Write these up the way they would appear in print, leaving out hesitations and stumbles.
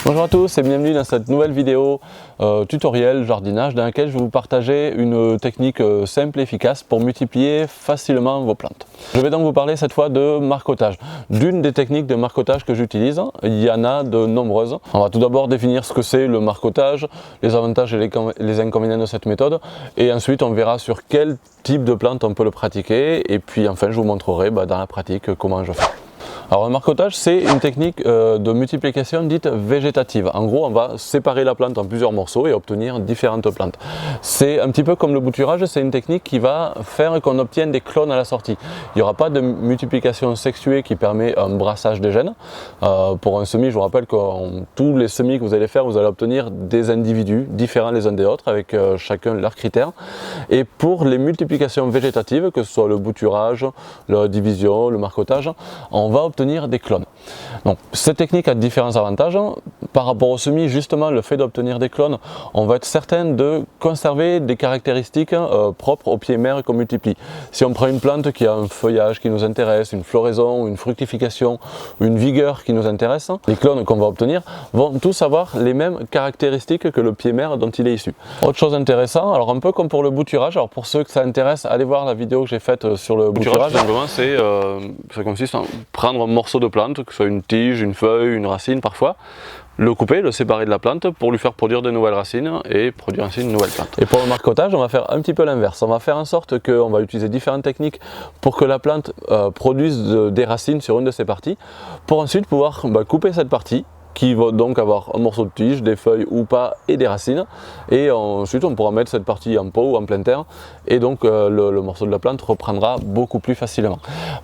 Bonjour à tous et bienvenue dans cette nouvelle vidéo tutoriel jardinage dans laquelle je vais vous partager une technique simple et efficace pour multiplier facilement vos plantes. Je vais donc vous parler cette fois de marcottage, d'une des techniques de marcottage que j'utilise. Il y en a de nombreuses. On va tout d'abord définir ce que c'est le marcottage, les avantages et les inconvénients de cette méthode, et ensuite on verra sur quel type de plante on peut le pratiquer, et puis enfin je vous montrerai dans la pratique comment je fais. Alors le marcottage, c'est une technique de multiplication dite végétative. En gros, on va séparer la plante en plusieurs morceaux et obtenir différentes plantes. C'est un petit peu comme le bouturage, c'est une technique qui va faire qu'on obtienne des clones à la sortie. Il n'y aura pas de multiplication sexuée qui permet un brassage des gènes. Pour un semis, je vous rappelle que tous les semis que vous allez faire, vous allez obtenir des individus différents les uns des autres avec chacun leurs critères. Et pour les multiplications végétatives, que ce soit le bouturage, la division, le marcottage, on va obtenir des clones. Donc cette technique a différents avantages. Par rapport au semis, justement, le fait d'obtenir des clones, on va être certain de conserver des caractéristiques propres au pied mère qu'on multiplie. Si on prend une plante qui a un feuillage qui nous intéresse, une floraison, une fructification, une vigueur qui nous intéresse, les clones qu'on va obtenir vont tous avoir les mêmes caractéristiques que le pied mère dont il est issu. Autre chose intéressante, alors un peu comme pour le bouturage, alors pour ceux que ça intéresse, allez voir la vidéo que j'ai faite sur le bouturage. Simplement, ça consiste à prendre un morceau de plante, que ce soit une tige, une feuille, une racine parfois, le couper, le séparer de la plante pour lui faire produire de nouvelles racines et produire ainsi une nouvelle plante. Et pour le marcottage, on va faire un petit peu l'inverse. On va faire en sorte qu'on va utiliser différentes techniques pour que la plante produise des racines sur une de ses parties, pour ensuite pouvoir couper cette partie, qui va donc avoir un morceau de tige, des feuilles ou pas et des racines, et ensuite on pourra mettre cette partie en pot ou en plein terre, et donc le morceau de la plante reprendra beaucoup plus facilement.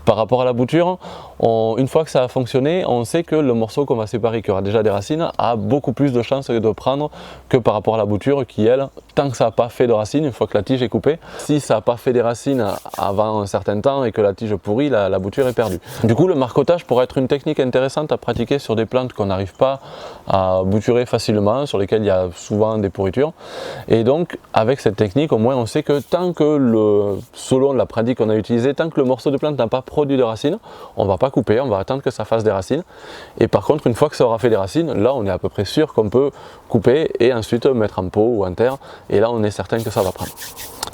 Par rapport à la bouture, une fois que ça a fonctionné, on sait que le morceau qu'on va séparer, qui aura déjà des racines, a beaucoup plus de chances de prendre que par rapport à la bouture qui, elle, tant que ça n'a pas fait de racines, une fois que la tige est coupée, si ça n'a pas fait des racines avant un certain temps et que la tige pourrit, la bouture est perdue. Du coup, le marcottage pourrait être une technique intéressante à pratiquer sur des plantes qu'on n'arrive pas à bouturer facilement, sur lesquelles il y a souvent des pourritures. Et donc avec cette technique, au moins on sait que tant que selon la pratique qu'on a utilisée, tant que le morceau de plante n'a pas produit de racines, on ne va pas couper, on va attendre que ça fasse des racines. Et par contre, une fois que ça aura fait des racines, là on est à peu près sûr qu'on peut couper et ensuite mettre en pot ou en terre, et là on est certain que ça va prendre.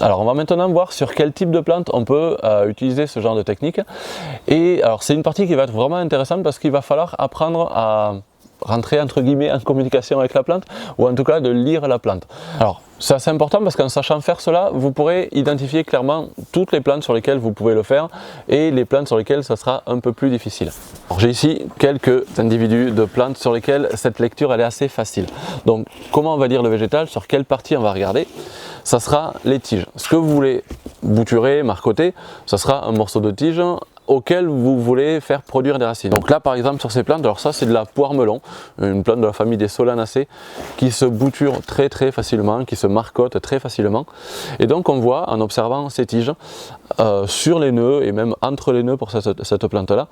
Alors on va maintenant voir sur quel type de plante on peut utiliser ce genre de technique. Et alors c'est une partie qui va être vraiment intéressante parce qu'il va falloir apprendre à rentrer entre guillemets en communication avec la plante, ou en tout cas de lire la plante. Alors c'est assez important parce qu'en sachant faire cela, vous pourrez identifier clairement toutes les plantes sur lesquelles vous pouvez le faire et les plantes sur lesquelles ça sera un peu plus difficile. J'ai ici quelques individus de plantes sur lesquelles cette lecture elle est assez facile. Donc comment on va lire le végétal, sur quelle partie on va regarder? Ça sera les tiges. Ce que vous voulez bouturer, marcoter, ça sera un morceau de tige auquel vous voulez faire produire des racines. Donc là par exemple sur ces plantes, alors ça c'est de la poire melon, une plante de la famille des solanacées qui se bouture très facilement, qui se marcote très facilement. Et donc on voit en observant ces tiges sur les nœuds et même entre les nœuds pour cette plante là,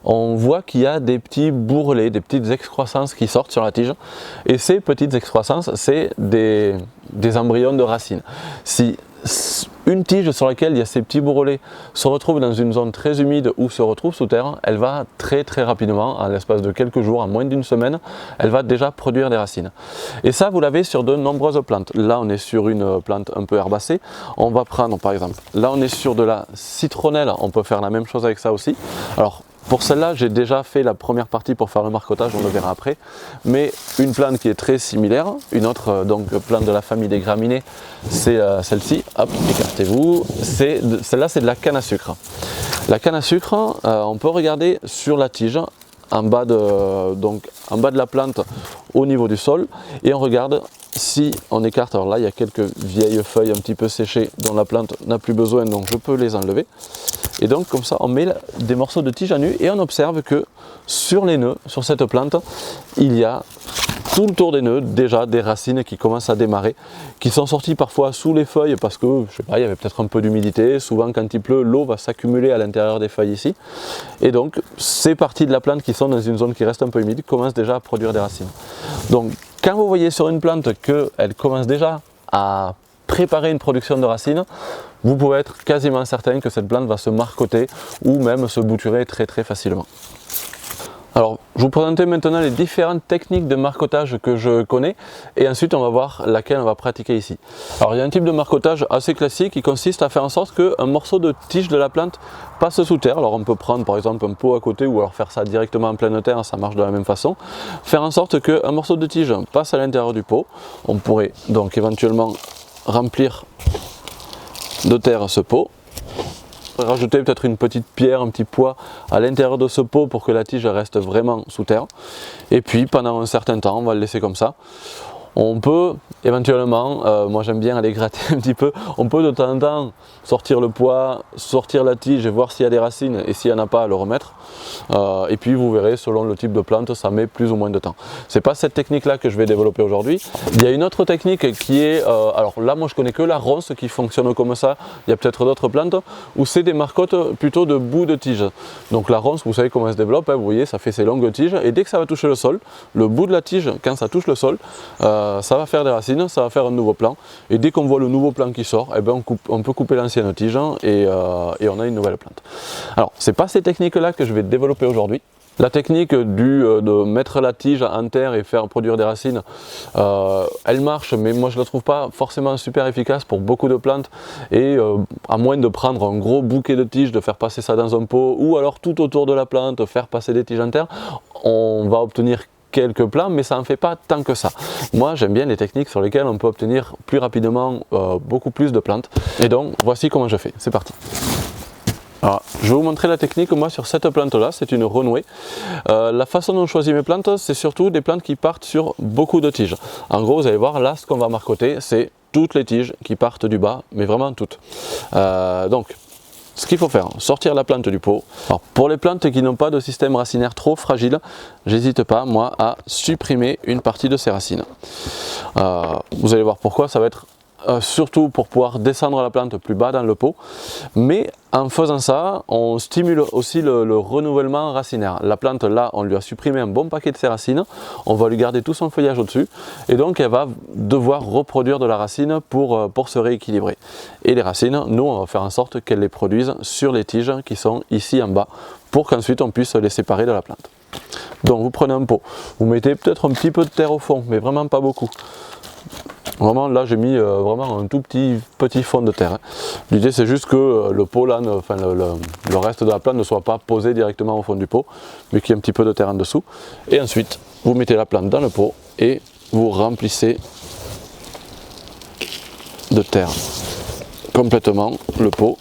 on voit qu'il y a des petits bourrelets, des petites excroissances qui sortent sur la tige, et ces petites excroissances c'est des embryons de racines. Si une tige sur laquelle il y a ces petits bourrelets se retrouve dans une zone très humide ou se retrouve sous terre, elle va très rapidement, en l'espace de quelques jours, en moins d'une semaine, elle va déjà produire des racines. Et ça vous l'avez sur de nombreuses plantes. Là on est sur une plante un peu herbacée, on va prendre par exemple, là on est sur de la citronnelle, on peut faire la même chose avec ça aussi. Alors pour celle-là, j'ai déjà fait la première partie pour faire le marcottage, on le verra après. Mais une plante qui est très similaire, une autre plante de la famille des graminées, c'est celle-ci. Hop, écartez-vous. Celle-là, c'est de la canne à sucre. La canne à sucre, on peut regarder sur la tige, en bas de la plante, au niveau du sol, et on regarde si on écarte. Alors là, il y a quelques vieilles feuilles un petit peu séchées dont la plante n'a plus besoin, donc je peux les enlever. Et donc comme ça on met des morceaux de tige à nu et on observe que sur les nœuds, sur cette plante, il y a tout le tour des nœuds déjà des racines qui commencent à démarrer, qui sont sorties parfois sous les feuilles parce que je sais pas, il y avait peut-être un peu d'humidité. Souvent quand il pleut, l'eau va s'accumuler à l'intérieur des feuilles ici, et donc ces parties de la plante qui sont dans une zone qui reste un peu humide commencent déjà à produire des racines. Donc quand vous voyez sur une plante qu'elle commence déjà à préparer une production de racines, vous pouvez être quasiment certain que cette plante va se marcoter ou même se bouturer très facilement. Alors Je vais vous présenter maintenant les différentes techniques de marcotage que je connais et ensuite on va voir laquelle on va pratiquer ici. Alors il y a un type de marcotage assez classique qui consiste à faire en sorte qu'un morceau de tige de la plante passe sous terre. Alors on peut prendre par exemple un pot à côté ou alors faire ça directement en pleine terre, ça marche de la même façon. Faire en sorte qu'un morceau de tige passe à l'intérieur du pot. On pourrait donc éventuellement remplir de terre ce pot. Rajouter peut-être une petite pierre, un petit poids à l'intérieur de ce pot pour que la tige reste vraiment sous terre. Et puis pendant un certain temps, on va le laisser comme ça. On peut éventuellement, moi j'aime bien aller gratter un petit peu, on peut de temps en temps sortir le poids, sortir la tige et voir s'il y a des racines et s'il n'y en a pas, le remettre. Et puis vous verrez, selon le type de plante, ça met plus ou moins de temps. C'est pas cette technique là que je vais développer aujourd'hui. Il y a une autre technique qui est, alors là moi je connais que la ronce qui fonctionne comme ça, il y a peut-être d'autres plantes, où c'est des marcottes plutôt de bout de tige. Donc la ronce, vous savez comment elle se développe, hein, vous voyez, ça fait ses longues tiges, et dès que ça va toucher le sol, le bout de la tige, quand ça touche le sol, ça va faire des racines, ça va faire un nouveau plant, et dès qu'on voit le nouveau plant qui sort, eh ben on peut couper l'ancienne tige et on a une nouvelle plante. Alors c'est pas ces techniques là que je vais développer aujourd'hui. La technique de mettre la tige en terre et faire produire des racines, elle marche, mais moi je la trouve pas forcément super efficace pour beaucoup de plantes, et à moins de prendre un gros bouquet de tiges, de faire passer ça dans un pot, ou alors tout autour de la plante, faire passer des tiges en terre, on va obtenir quelques plants, mais ça n'en fait pas tant que ça. Moi j'aime bien les techniques sur lesquelles on peut obtenir plus rapidement beaucoup plus de plantes, et donc voici comment je fais, c'est parti. Alors, je vais vous montrer la technique moi sur cette plante là, c'est une renouée. La façon dont je choisis mes plantes, c'est surtout des plantes qui partent sur beaucoup de tiges. En gros vous allez voir là ce qu'on va marcoter, c'est toutes les tiges qui partent du bas, mais vraiment toutes. Donc ce qu'il faut faire, sortir la plante du pot. Alors, pour les plantes qui n'ont pas de système racinaire trop fragile, j'hésite pas moi à supprimer une partie de ces racines. Vous allez voir pourquoi, ça va être surtout pour pouvoir descendre la plante plus bas dans le pot, mais en faisant ça, on stimule aussi le renouvellement racinaire. La plante là, on lui a supprimé un bon paquet de ses racines, on va lui garder tout son feuillage au-dessus, et donc elle va devoir reproduire de la racine pour se rééquilibrer. Et les racines, nous on va faire en sorte qu'elles les produisent sur les tiges qui sont ici en bas, pour qu'ensuite on puisse les séparer de la plante. Donc vous prenez un pot, vous mettez peut-être un petit peu de terre au fond, mais vraiment pas beaucoup. Vraiment là j'ai mis vraiment un tout petit fond de terre. L'idée c'est juste que le pot là, enfin le reste de la plante ne soit pas posé directement au fond du pot, mais qu'il y ait un petit peu de terre en dessous. Et ensuite vous mettez la plante dans le pot et vous remplissez de terre complètement le pot.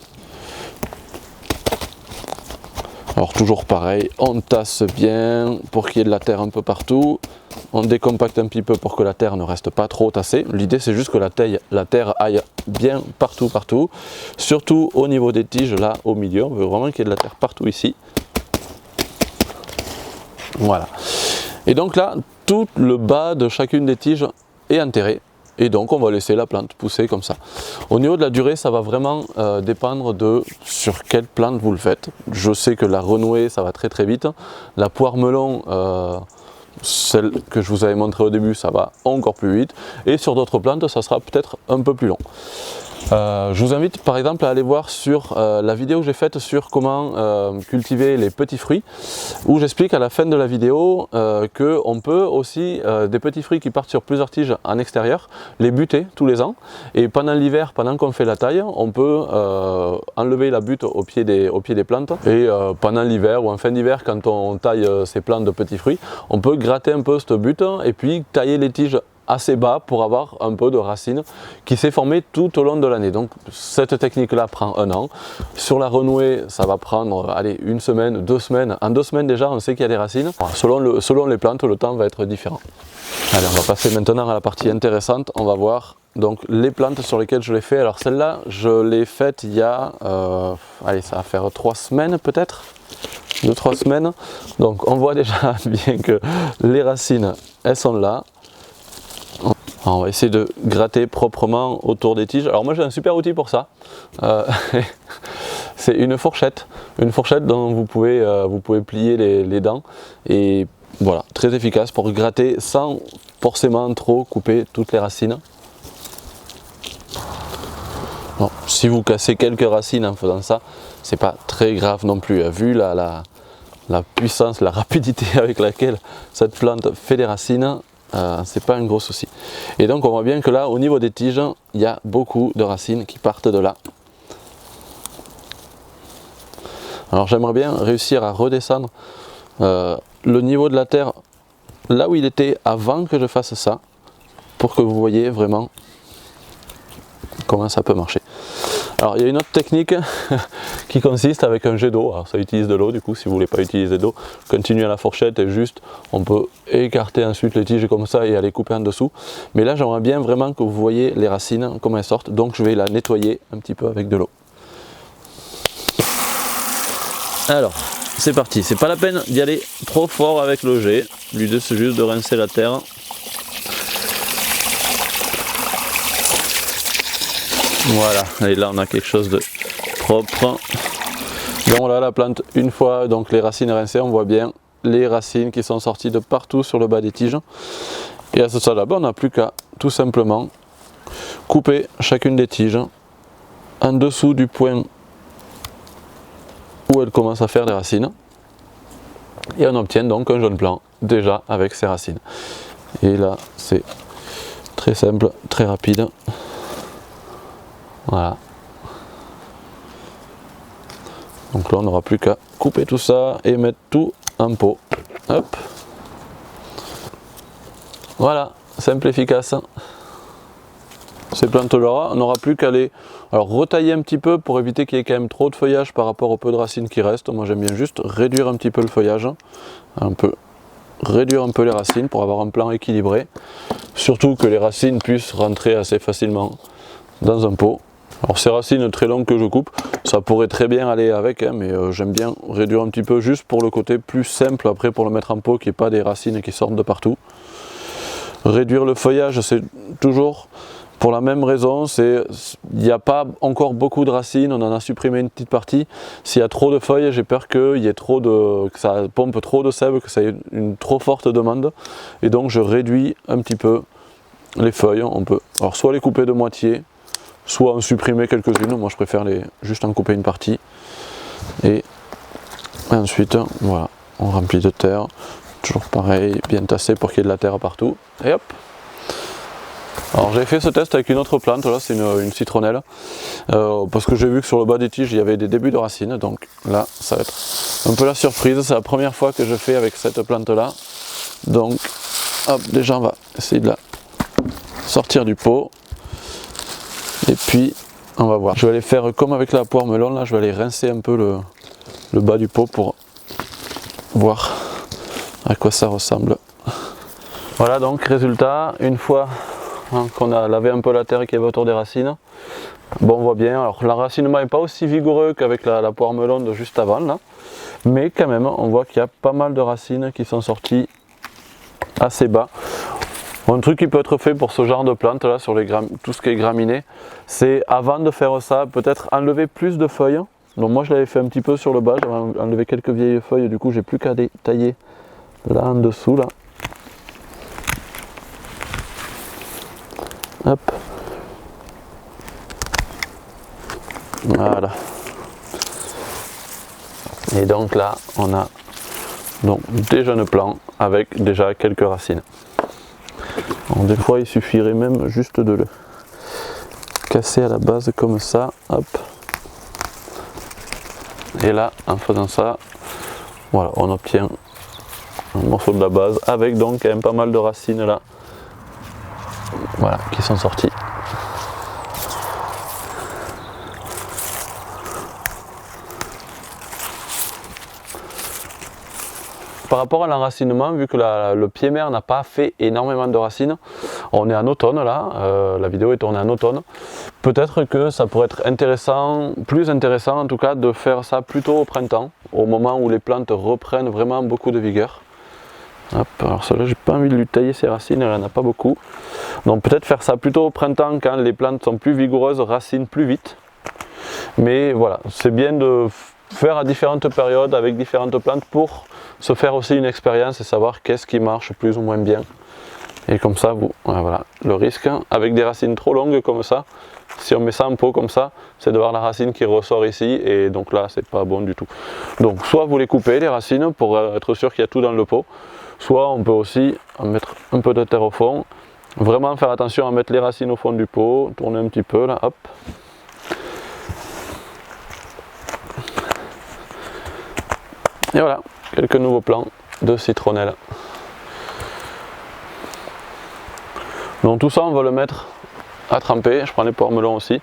Alors toujours pareil, on tasse bien pour qu'il y ait de la terre un peu partout. On décompacte un petit peu pour que la terre ne reste pas trop tassée. L'idée c'est juste que la terre aille bien partout, surtout au niveau des tiges là au milieu. On veut vraiment qu'il y ait de la terre partout ici. Voilà. Et donc là, tout le bas de chacune des tiges est enterré. Et donc on va laisser la plante pousser comme ça. Au niveau de la durée, ça va vraiment dépendre de sur quelle plante vous le faites. Je sais que la renouée, ça va très vite. La poire melon, celle que je vous avais montré au début, ça va encore plus vite. Et sur d'autres plantes, ça sera peut-être un peu plus long. Je vous invite par exemple à aller voir sur la vidéo que j'ai faite sur comment cultiver les petits fruits, où j'explique à la fin de la vidéo qu'on peut aussi, des petits fruits qui partent sur plusieurs tiges en extérieur, les buter tous les ans, et pendant l'hiver, pendant qu'on fait la taille, on peut enlever la butte au pied des plantes, et pendant l'hiver ou en fin d'hiver, quand on taille ces plantes de petits fruits, on peut gratter un peu cette butte et puis tailler les tiges assez bas pour avoir un peu de racines qui s'est formée tout au long de l'année. Donc cette technique là prend un an. Sur la renouée, ça va prendre allez, une semaine, 2 semaines. En 2 semaines déjà, on sait qu'il y a des racines. Selon les plantes, le temps va être différent. Allez, on va passer maintenant à la partie intéressante. On va voir donc les plantes sur lesquelles je l'ai fait. Alors celle-là, je l'ai faite il y a, allez, ça va faire 3 semaines peut-être. 2-3 semaines. Donc on voit déjà bien que les racines, elles sont là. Alors on va essayer de gratter proprement autour des tiges. Alors moi j'ai un super outil pour ça. C'est une fourchette dont vous pouvez plier les dents. Et voilà, très efficace pour gratter sans forcément trop couper toutes les racines. Bon, si vous cassez quelques racines en faisant ça, c'est pas très grave non plus. Vu la la puissance, la rapidité avec laquelle cette plante fait des racines, c'est pas un gros souci. Et donc on voit bien que là, au niveau des tiges, il y a beaucoup de racines qui partent de là. Alors j'aimerais bien réussir à redescendre le niveau de la terre là où il était avant que je fasse ça, pour que vous voyez vraiment comment ça peut marcher. Alors il y a une autre technique qui consiste avec un jet d'eau, alors ça utilise de l'eau du coup, si vous ne voulez pas utiliser d'eau, continuez à la fourchette et juste on peut écarter ensuite les tiges comme ça et aller couper en dessous. Mais là j'aimerais bien vraiment que vous voyez les racines, comment elles sortent, donc je vais la nettoyer un petit peu avec de l'eau. Alors c'est parti, c'est pas la peine d'y aller trop fort avec le jet, l'idée c'est juste de rincer la terre. Voilà, et là on a quelque chose de propre. Donc voilà la plante, une fois donc les racines rincées, on voit bien les racines qui sont sorties de partout sur le bas des tiges. Et à ce stade là, on n'a plus qu'à tout simplement couper chacune des tiges en dessous du point où elle commence à faire des racines. Et on obtient donc un jeune plant déjà avec ses racines. Et là c'est très simple, très rapide. Voilà. Donc là on n'aura plus qu'à couper tout ça et mettre tout en pot. Hop. Voilà, simple, efficace. Ces plantes-là, on n'aura plus qu'à les retailler un petit peu pour éviter qu'il y ait quand même trop de feuillage par rapport au peu de racines qui restent. Moi j'aime bien juste réduire un petit peu le feuillage, réduire un peu les racines pour avoir un plant équilibré. Surtout que les racines puissent rentrer assez facilement dans un pot. Alors ces racines très longues que je coupe, ça pourrait très bien aller avec, hein, mais j'aime bien réduire un petit peu juste pour le côté plus simple après pour le mettre en pot, qu'il n'y ait pas des racines qui sortent de partout. Réduire le feuillage, c'est toujours pour la même raison, il n'y a pas encore beaucoup de racines, on en a supprimé une petite partie. S'il y a trop de feuilles, j'ai peur que ça pompe trop de sève, que ça ait une trop forte demande. Et donc je réduis un petit peu les feuilles. On peut alors soit les couper de moitié, soit en supprimer quelques-unes. Moi je préfère juste en couper une partie. Et ensuite, voilà, on remplit de terre. Toujours pareil, bien tassé pour qu'il y ait de la terre partout. Et hop! Alors j'ai fait ce test avec une autre plante, là c'est une citronnelle, parce que j'ai vu que sur le bas des tiges il y avait des débuts de racines, donc là ça va être un peu la surprise, c'est la première fois que je fais avec cette plante là. Donc hop, déjà on va essayer de la sortir du pot, et puis on va voir. Je vais aller faire comme avec la poire melon, là je vais aller rincer un peu le bas du pot pour voir à quoi ça ressemble. Voilà donc résultat, une fois qu'on a lavé un peu la terre qui est autour des racines, bon on voit bien, alors l'enracinement n'est pas aussi vigoureux qu'avec la poire melon de juste avant là, mais quand même on voit qu'il y a pas mal de racines qui sont sorties assez bas. Un truc qui peut être fait pour ce genre de plante là, sur tout ce qui est graminé, c'est avant de faire ça, peut-être enlever plus de feuilles. Donc moi je l'avais fait un petit peu sur le bas, j'avais enlevé quelques vieilles feuilles, du coup j'ai plus qu'à tailler là en dessous là. Hop. Voilà. Et donc là, on a donc des jeunes plants avec déjà quelques racines. Alors, des fois, il suffirait même juste de le casser à la base comme ça. Hop. Et là, en faisant ça, voilà, on obtient un morceau de la base avec donc quand même pas mal de racines là. Voilà, qui sont sortis. Par rapport à l'enracinement, vu que le pied mère n'a pas fait énormément de racines, on est en automne là, la vidéo est tournée en automne, peut-être que ça pourrait être intéressant, plus intéressant en tout cas, de faire ça plutôt au printemps, au moment où les plantes reprennent vraiment beaucoup de vigueur. Hop, alors celle-là, j'ai pas envie de lui tailler ses racines, elle en a pas beaucoup. Donc peut-être faire ça plutôt au printemps quand les plantes sont plus vigoureuses, racinent plus vite. Mais voilà, c'est bien de faire à différentes périodes avec différentes plantes pour se faire aussi une expérience et savoir qu'est-ce qui marche plus ou moins bien. Et comme ça, voilà, le risque avec des racines trop longues comme ça, Si on met ça en pot comme ça, c'est de voir la racine qui ressort ici et donc là c'est pas bon du tout. Donc soit vous les coupez les racines pour être sûr qu'il y a tout dans le pot, soit on peut aussi mettre un peu de terre au fond. Vraiment faire attention à mettre les racines au fond du pot, tourner un petit peu là, hop. Et voilà, quelques nouveaux plants de citronnelle. Donc tout ça on va le mettre à tremper, je prends les poires melons aussi.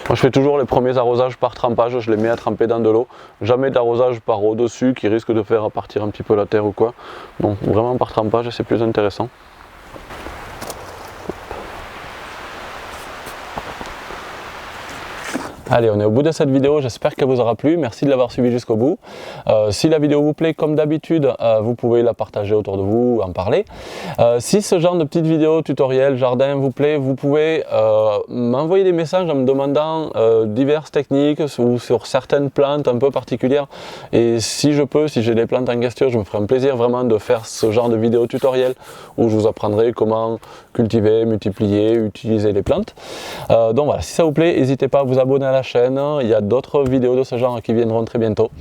Moi je fais toujours les premiers arrosages par trempage, je les mets à tremper dans de l'eau. Jamais d'arrosage par au-dessus qui risque de faire partir un petit peu la terre ou quoi. Donc vraiment par trempage c'est plus intéressant. Allez, on est au bout de cette vidéo, j'espère qu'elle vous aura plu, merci de l'avoir suivi jusqu'au bout. Si la vidéo vous plaît, comme d'habitude, vous pouvez la partager autour de vous, en parler. Si ce genre de petite vidéo tutoriel jardin vous plaît, vous pouvez m'envoyer des messages en me demandant diverses techniques ou sur certaines plantes un peu particulières. Et si je peux, si j'ai des plantes en question, je me ferai un plaisir vraiment de faire ce genre de vidéo tutoriel où je vous apprendrai comment cultiver, multiplier, utiliser les plantes. Donc voilà, si ça vous plaît, n'hésitez pas à vous abonner à la chaîne, il y a d'autres vidéos de ce genre qui viendront très bientôt.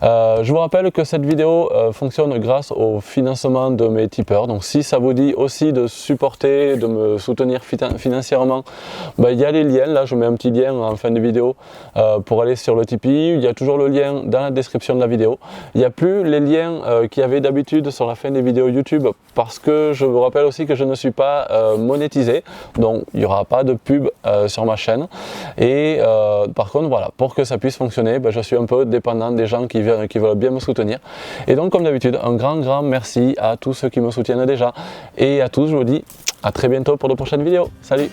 Je vous rappelle que cette vidéo fonctionne grâce au financement de mes tipeurs, donc si ça vous dit aussi de supporter, de me soutenir financièrement, il y a les liens, là je mets un petit lien en fin de vidéo pour aller sur le Tipeee, il y a toujours le lien dans la description de la vidéo. Il n'y a plus les liens qu'il y avait d'habitude sur la fin des vidéos YouTube parce que je vous rappelle aussi que je ne suis pas monétisé, donc il n'y aura pas de pub sur ma chaîne et par contre voilà, pour que ça puisse fonctionner, je suis un peu dépendant des gens qui veulent bien me soutenir. Et donc comme d'habitude, un grand merci à tous ceux qui me soutiennent déjà et à tous je vous dis à très bientôt pour de prochaines vidéos. Salut!